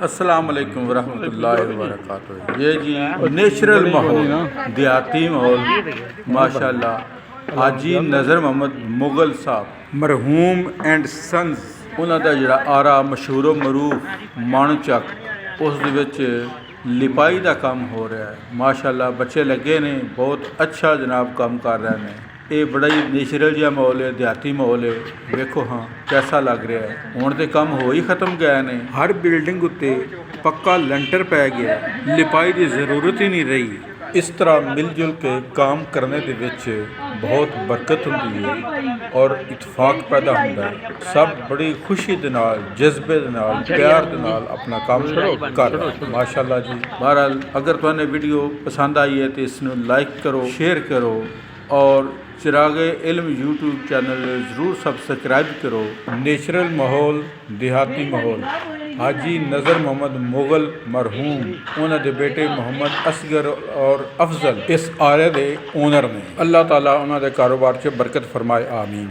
अस्सलाम वालेकुम वरहमतुल्लाहि वबरकातुहू। ये जी नेचुरल माहौल, देहाती माहौल माशाअल्लाह। हाजी नज़र मोहम्मद मुगल साहब मरहूम एंड सन्स उन्हों का जोड़ा आरा मशहूरो मरूफ माणूचक उस लिपाई का काम हो रहा है। माशाअल्लाह बच्चे लगे ने, बहुत अच्छा जनाब काम कर रहे हैं। ये बड़ा ही नेचुरल जहा माहौल है, देहाती माहौल है। वेखो हाँ कैसा लग रहा है। हुण तो काम हो ही खत्म गए ने। हर बिल्डिंग उत्ते पक्का लेंटर पै गया, लिपाई की जरूरत ही नहीं रही। इस तरह मिलजुल के काम करने के विच बहुत बरकत होंदी है और इतफाक पैदा होता है। सब बड़ी खुशी दे नाल, जज्बे दे नाल, प्यार दे नाल अपना काम कर रहे हैं। माशाअल्लाह जी। बहरहाल अगर तुहानू वीडियो पसंद आई है तो इसनू लाइक करो, शेयर करो और चिरागे इल्म यूट्यूब चैनल ज़रूर सब्सक्राइब करो। नेचुरल माहौल, देहाती माहौल। हाजी नज़र मोहम्मद मुगल मरहूम उन्होंने बेटे मोहम्मद असगर और अफजल इस आरे के ओनर ने। अल्लाह ताला उन्होंने कारोबार च बरकत फरमाए, आमीन।